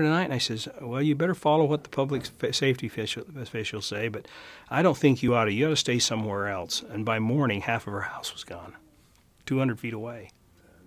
tonight, and I says, well, you better follow what the public safety officials say, but I don't think you ought to. You ought to stay somewhere else. And by morning, half of her house was gone, 200 feet away.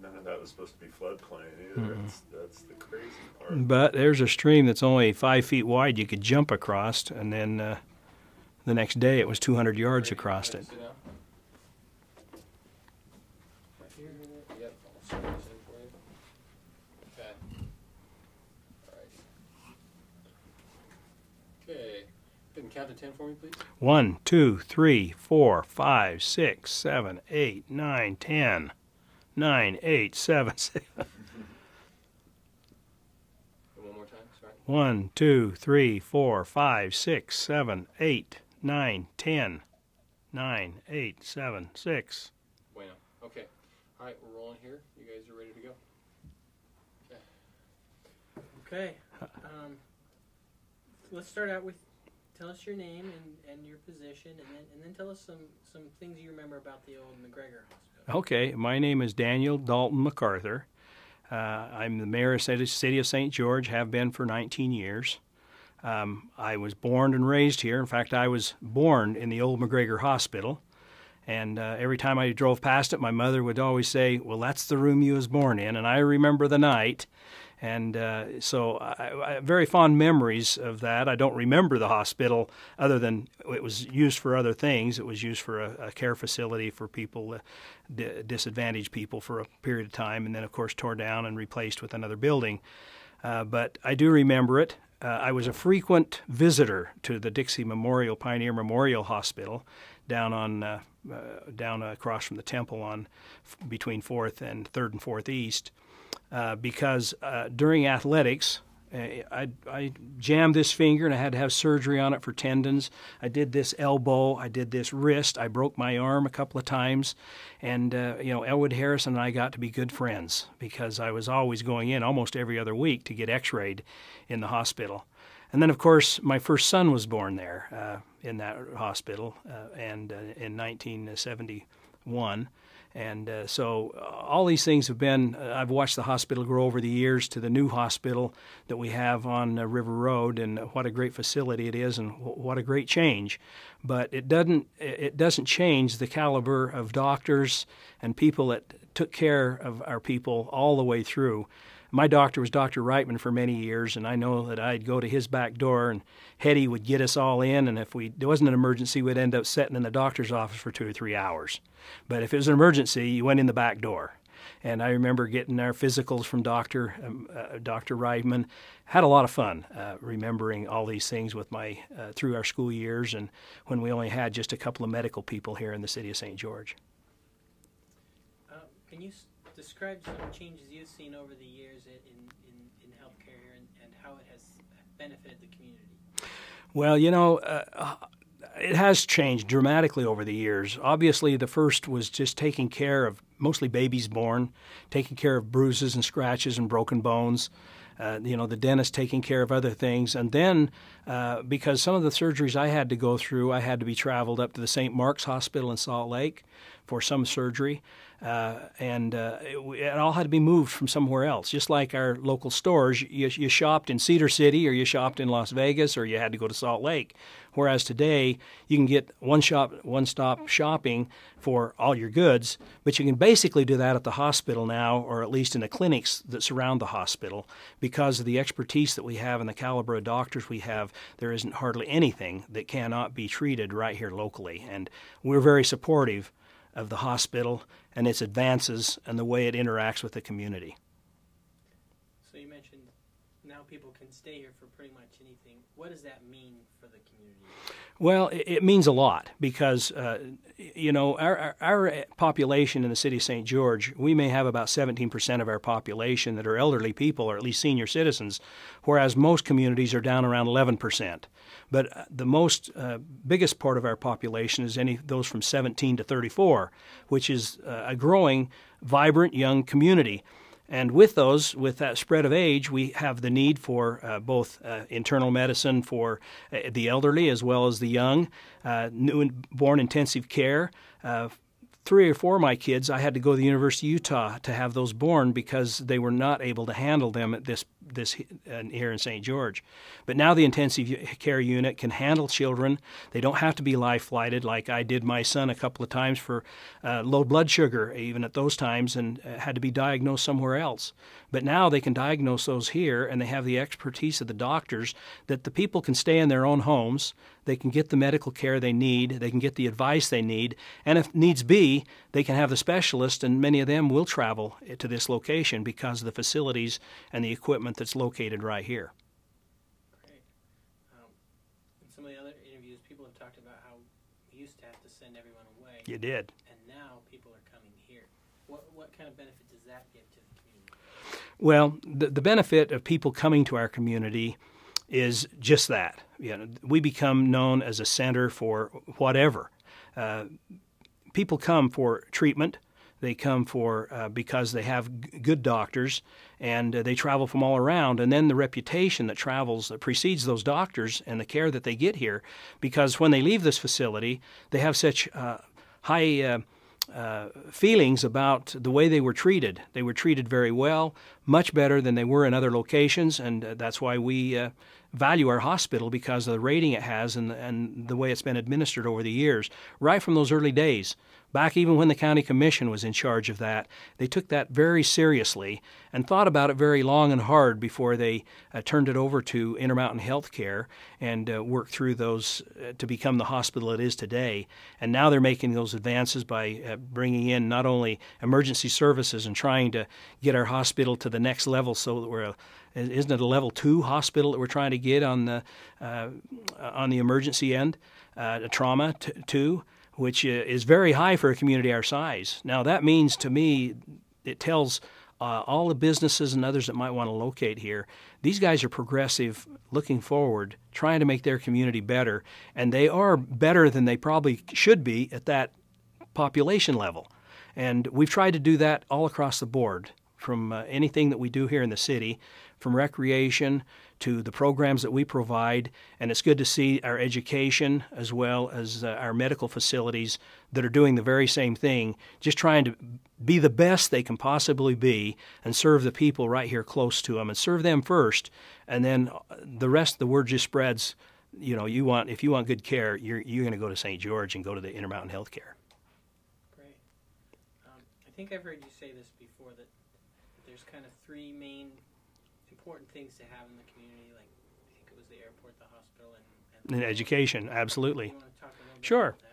None of that was supposed to be floodplain either. That's the crazy part. But there's a stream that's only 5 feet wide you could jump across, and then the next day it was 200 yards across it. Count to 10 for me, please. 1, 2, 3, 4, 5, 6, 7, 8, 9, 10. 9, 8, 7, 6. One more time, sorry. 1, 2, 3, 4, 5, 6, 7, 8, 9, 10. 9, 8, 7, 6. Bueno. Okay. All right, we're rolling here. You guys are ready to go? Okay. Let's start out with tell us your name and your position, and then tell us some things you remember about the old McGregor Hospital. Okay, my name is Daniel Dalton MacArthur. I'm the mayor of the city of St. George, have been for 19 years. I was born and raised here. In fact, I was born in the old McGregor Hospital. And every time I drove past it, my mother would always say, well, that's the room you was born in. And I remember the night. And so I have very fond memories of that. I don't remember the hospital other than it was used for other things. It was used for a care facility for people, disadvantaged people for a period of time, and then, of course, tore down and replaced with another building. But I do remember it. I was a frequent visitor to the Dixie Memorial, Pioneer Memorial Hospital down across from the temple on between 4th and 3rd and 4th East. Because during athletics, I jammed this finger and I had to have surgery on it for tendons. I did this elbow, I did this wrist, I broke my arm a couple of times. And, Elwood Harrison and I got to be good friends because I was always going in almost every other week to get x-rayed in the hospital. And then, of course, my first son was born there in that hospital in 1971. And so all these things have been, I've watched the hospital grow over the years to the new hospital that we have on River Road, and what a great facility it is and what a great change. But it doesn't change the caliber of doctors and people that took care of our people all the way through. My doctor was Dr. Reitman for many years, and I know that I'd go to his back door, and Hetty would get us all in, and if there wasn't an emergency, we'd end up sitting in the doctor's office for 2 or 3 hours. But if it was an emergency, you went in the back door. And I remember getting our physicals from Dr. Reitman. Had a lot of fun remembering all these things with through our school years, and when we only had just a couple of medical people here in the city of St. George. Can you describe some changes you've seen over the years in healthcare here and how it has benefited the community? Well, it has changed dramatically over the years. Obviously, the first was just taking care of mostly babies born, taking care of bruises and scratches and broken bones. The dentist taking care of other things. And then, because some of the surgeries I had to go through, I had to be traveled up to the St. Mark's Hospital in Salt Lake for some surgery. It all had to be moved from somewhere else. Just like our local stores, you shopped in Cedar City or you shopped in Las Vegas or you had to go to Salt Lake. Whereas today, you can get one-stop shopping for all your goods, but you can basically do that at the hospital now, or at least in the clinics that surround the hospital. Because of the expertise that we have and the caliber of doctors we have, there isn't hardly anything that cannot be treated right here locally. And we're very supportive of the hospital and its advances and the way it interacts with the community. So you mentioned now people can stay here for pretty much anything. What does that mean for the community? Well, it means a lot because, our population in the city of St. George, we may have about 17% of our population that are elderly people or at least senior citizens, whereas most communities are down around 11%. But the biggest part of our population is those from 17 to 34, which is a growing, vibrant young community. And with that spread of age, we have the need for both internal medicine for the elderly as well as the young, newborn intensive care, 3 or 4 of my kids, I had to go to the University of Utah to have those born because they were not able to handle them at this here in St. George. But now the intensive care unit can handle children. They don't have to be life flighted like I did my son a couple of times for low blood sugar, even at those times, and had to be diagnosed somewhere else. But now they can diagnose those here, and they have the expertise of the doctors that the people can stay in their own homes. They can get the medical care they need. They can get the advice they need. And if needs be, they can have the specialist, and many of them will travel to this location because of the facilities and the equipment that's located right here. Great. In some of the other interviews, people have talked about how we used to have to send everyone away. You did. And now people are coming here. What kind of benefit does that give to the community? Well, the benefit of people coming to our community is just that. We become known as a center for whatever. People come for treatment. They come for because they have good doctors, and they travel from all around. And then the reputation that precedes those doctors and the care that they get here, because when they leave this facility, they have such high feelings about the way they were treated. They were treated very well, much better than they were in other locations, and that's why we value our hospital, because of the rating it has and the way it's been administered over the years, right from those early days. Back even when the county commission was in charge of that, they took that very seriously and thought about it very long and hard before they turned it over to Intermountain Healthcare and worked through those to become the hospital it is today. And now they're making those advances by bringing in not only emergency services and trying to get our hospital to the next level, so that isn't it a level 2 hospital that we're trying to get on the emergency end, a trauma 2, which is very high for a community our size. Now that means, to me, it tells all the businesses and others that might want to locate here, these guys are progressive, looking forward, trying to make their community better, and they are better than they probably should be at that population level. And we've tried to do that all across the board, from anything that we do here in the city, from recreation to the programs that we provide. And it's good to see our education as well as our medical facilities that are doing the very same thing, just trying to be the best they can possibly be and serve the people right here close to them, and serve them first. And then the rest, the word just spreads. If you want good care, you're going to go to St. George and go to the Intermountain Healthcare. Great. I think I've heard you say this before, that there's kind of 3 main important things to have in the community, like I think it was the airport, the hospital, and education. Absolutely. You want to talk a little bit Sure. about that?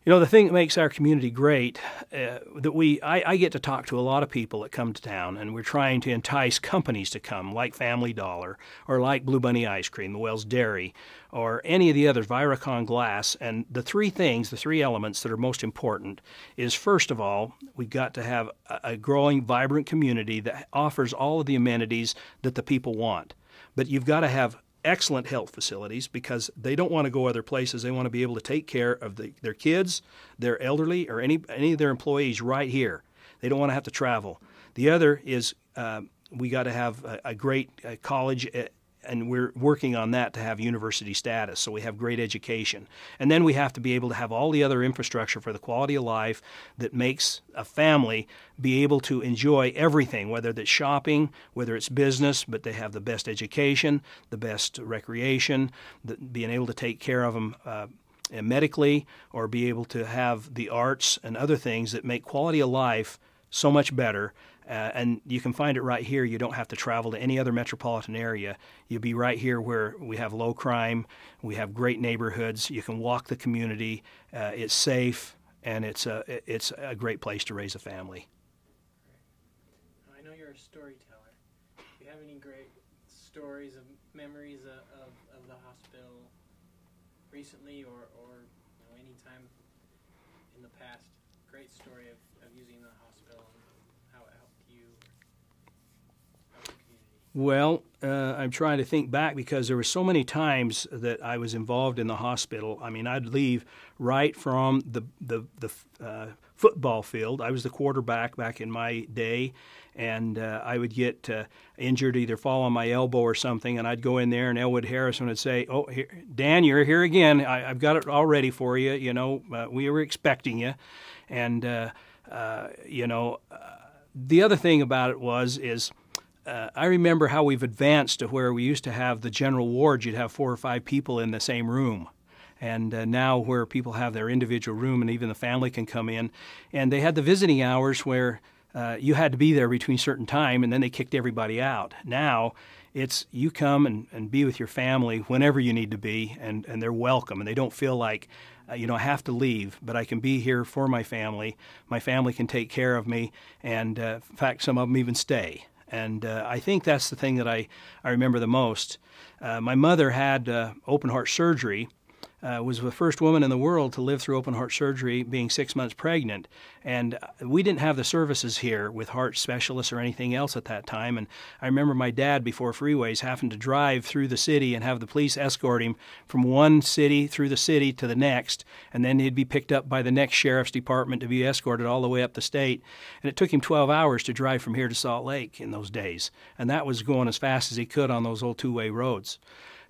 The thing that makes our community great, that I get to talk to a lot of people that come to town, and we're trying to entice companies to come, like Family Dollar, or like Blue Bunny Ice Cream, the Wells Dairy, or any of the others, Viracon Glass. And the 3 elements that are most important is, first of all, we've got to have a growing, vibrant community that offers all of the amenities that the people want. But you've got to have excellent health facilities, because they don't want to go other places. They want to be able to take care of their kids, their elderly, or any of their employees right here. They don't want to have to travel. The other is we got to have a great college, and we're working on that to have university status, so we have great education. And then we have to be able to have all the other infrastructure for the quality of life that makes a family be able to enjoy everything, whether it's shopping, whether it's business, but they have the best education, the best recreation, being able to take care of them medically, or be able to have the arts and other things that make quality of life so much better. And you can find it right here. You don't have to travel to any other metropolitan area. You'll be right here where we have low crime, we have great neighborhoods. You can walk the community. It's safe, and it's a great place to raise a family. I know you're a storyteller. Do you have any great stories of memories of the hospital recently, or any time in the past? Great story of using the hospital and how it helped you, help the community. Well, I'm trying to think back, because there were so many times that I was involved in the hospital. I mean, I'd leave right from the football field. I was the quarterback back in my day, and I would get injured, either fall on my elbow or something, and I'd go in there, and Elwood Harrison would say, "Oh, here, Dan, you're here again. I've got it all ready for you. We were expecting you." And the other thing about it is I remember how we've advanced to where we used to have the general ward. You'd have 4 or 5 people in the same room. And now where people have their individual room and even the family can come in. And they had the visiting hours where you had to be there between certain time, and then they kicked everybody out. Now it's you come and be with your family whenever you need to be, and they're welcome. And they don't feel like, I have to leave, but I can be here for my family. My family can take care of me. And in fact, some of them even stay. And I think that's the thing that I remember the most. My mother had open heart surgery, was the first woman in the world to live through open heart surgery being 6 months pregnant. And we didn't have the services here with heart specialists or anything else at that time. And I remember my dad, before freeways, having to drive through the city and have the police escort him from one city through the city to the next. And then he'd be picked up by the next sheriff's department to be escorted all the way up the state. And it took him 12 hours to drive from here to Salt Lake in those days. And that was going as fast as he could on those old two-way roads.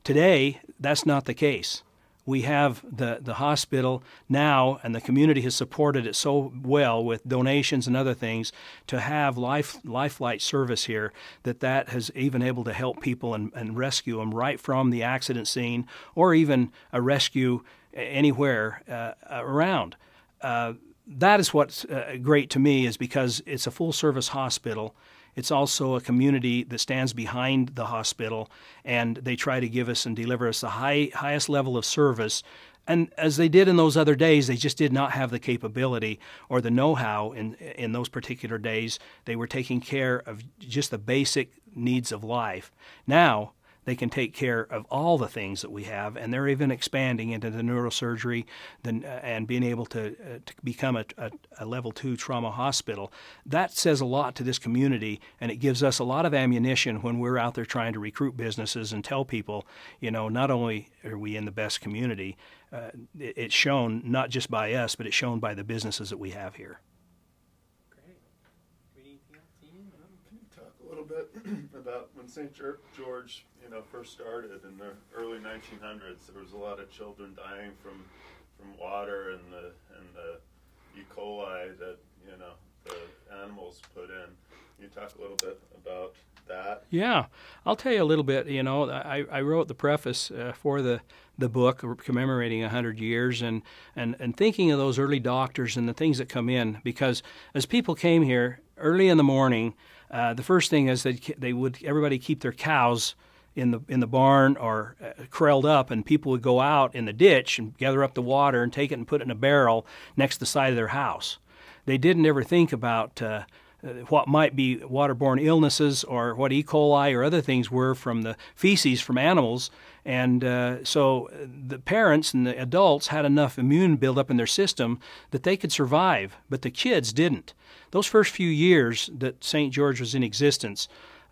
Today, that's not the case. We have the hospital now, and the community has supported it so well with donations and other things to have life flight service here that has even able to help people and rescue them right from the accident scene, or even a rescue anywhere around. That is what's great to me, is because it's a full-service hospital. It's also a community that stands behind the hospital, and they try to give us and deliver us the highest level of service. And as they did in those other days, they just did not have the capability or the know-how in those particular days. They were taking care of just the basic needs of life. Now, they can take care of all the things that we have, and they're even expanding into the neurosurgery and being able to become a level 2 trauma hospital. That says a lot to this community, and it gives us a lot of ammunition when we're out there trying to recruit businesses and tell people, not only are we in the best community, it's shown not just by us, but it's shown by the businesses that we have here. Can you talk a little bit about when St. George, first started in the early 1900s? There was a lot of children dying from water and the E. coli that the animals put in. Can you talk a little bit about that? Yeah, I'll tell you a little bit. I wrote the preface for the book commemorating 100 years and thinking of those early doctors and the things that come in, because as people came here early in the morning, the first thing is everybody keep their cows in the barn or curled up, and people would go out in the ditch and gather up the water and take it and put it in a barrel next to the side of their house. They didn't ever think about what might be waterborne illnesses or what E. coli or other things were from the feces from animals. And so the parents and the adults had enough immune buildup in their system that they could survive, but the kids didn't. Those first few years that St. George was in existence,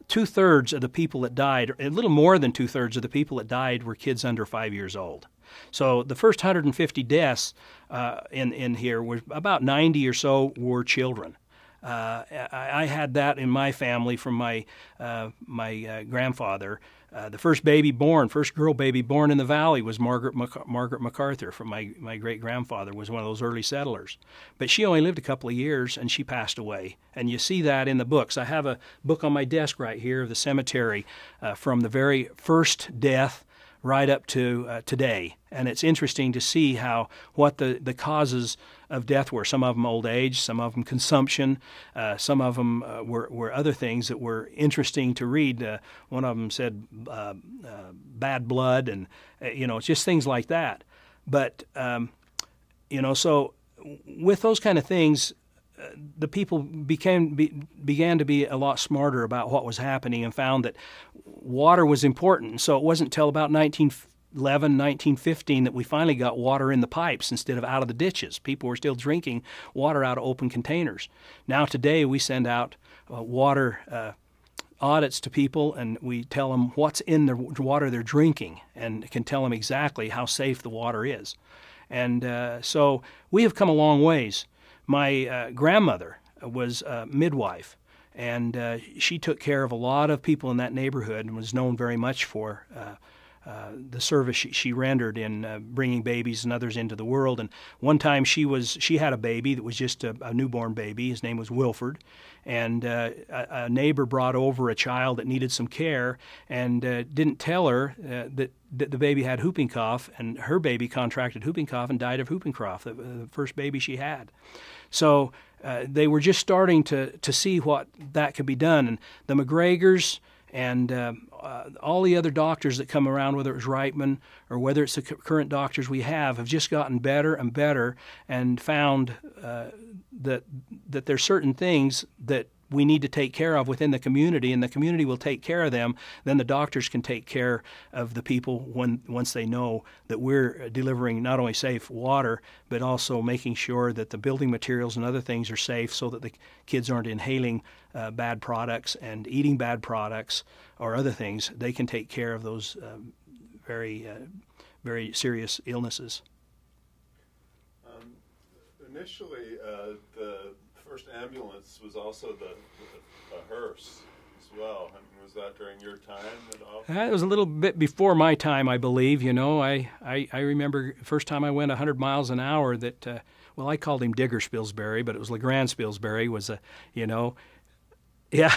2/3 of the people that died, a little more than 2/3 of the people that died, were kids under 5 years old. So the first 150 deaths in here were about 90 or so were children. I had that in my family from my grandfather. The first girl baby born in the valley was Margaret MacArthur from my great-grandfather, was one of those early settlers. But she only lived a couple of years, and she passed away. And you see that in the books. I have a book on my desk right here of the cemetery from the very first death right up to today. And it's interesting to see what the causes of death were. Some of them old age, some of them consumption, some of them were other things that were interesting to read. One of them said bad blood, and it's just things like that. But so with those kind of things, the people began to be a lot smarter about what was happening and found that water was important. So it wasn't until about 1911, 1915 that we finally got water in the pipes instead of out of the ditches. People were still drinking water out of open containers. Now today we send out water audits to people, and we tell them what's in the water they're drinking and can tell them exactly how safe the water is. And so we have come a long ways. My grandmother was a midwife, and she took care of a lot of people in that neighborhood and was known very much for the service she rendered in bringing babies and others into the world. And one time she had a baby that was just a newborn baby. His name was Wilford, and a neighbor brought over a child that needed some care and didn't tell her that the baby had whooping cough, and her baby contracted whooping cough and died of whooping cough, the first baby she had. So they were just starting to see what that could be done, and the McGregors and all the other doctors that come around, whether it was Reitman or whether it's the current doctors we have just gotten better and better and found that there's certain things that we need to take care of within the community, and the community will take care of them. Then the doctors can take care of the people once they know that we're delivering not only safe water, but also making sure that the building materials and other things are safe so that the kids aren't inhaling bad products and eating bad products or other things. They can take care of those very serious illnesses. Initially, the first ambulance was also a hearse as well. I mean, was that during your time at all? It was a little bit before my time, I believe. You know, I remember the first time I went 100 miles an hour that, I called him Digger Spilsbury, but it was LeGrand Spilsbury was yeah.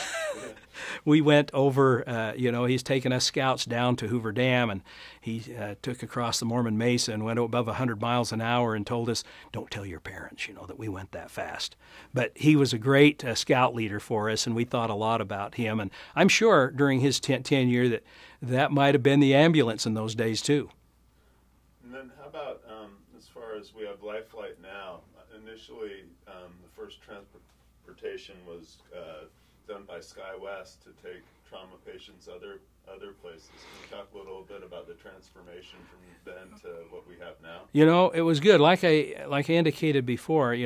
We went over, he's taken us scouts down to Hoover Dam, and he took across the Mormon Mesa and went above 100 miles an hour and told us, don't tell your parents, that we went that fast. But he was a great scout leader for us, and we thought a lot about him. And I'm sure during his tenure that might have been the ambulance in those days, too. And then how about, as far as we have Lifelight now, initially the first transportation was done by SkyWest to take trauma patients other places. Can you talk a little bit about the transformation from then to what we have now? It was good. Like I indicated before,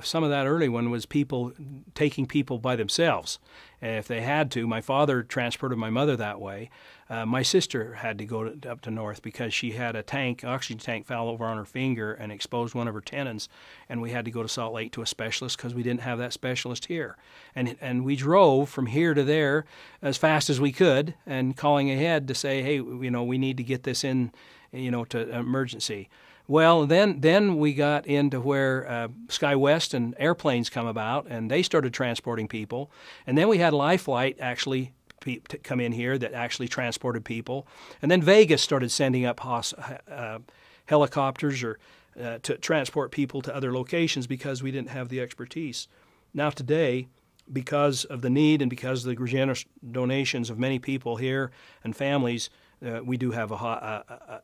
some of that early one was people taking people by themselves. And if they had to, my father transported my mother that way. My sister had to go up to north because she had oxygen tank fell over on her finger and exposed one of her tendons, and we had to go to Salt Lake to a specialist because we didn't have that specialist here. And we drove from here to there as fast as we could and calling ahead to say, hey, we need to get this in, to emergency. Well, then we got into where SkyWest and airplanes come about, and they started transporting people. And then we had Lifelight actually come in here that actually transported people. And then Vegas started sending up helicopters to transport people to other locations because we didn't have the expertise. Now today, because of the need and because of the generous donations of many people here and families, we do have a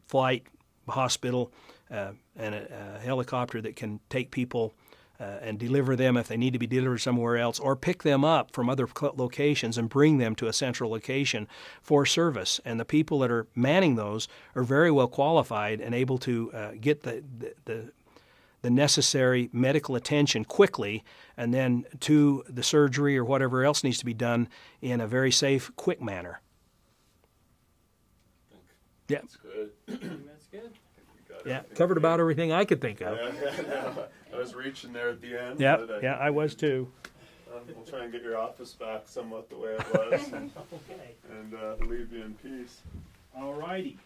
flight, hospital, and a helicopter that can take people and deliver them if they need to be delivered somewhere else, or pick them up from other locations and bring them to a central location for service. And the people that are manning those are very well qualified and able to get the necessary medical attention quickly, and then to the surgery or whatever else needs to be done in a very safe, quick manner. Yeah. That's good. That's good. Yeah, covered about everything I could think of. I was reaching there at the end. Yeah, I was too. We'll try and get your office back somewhat the way it was, and leave you in peace. All righty.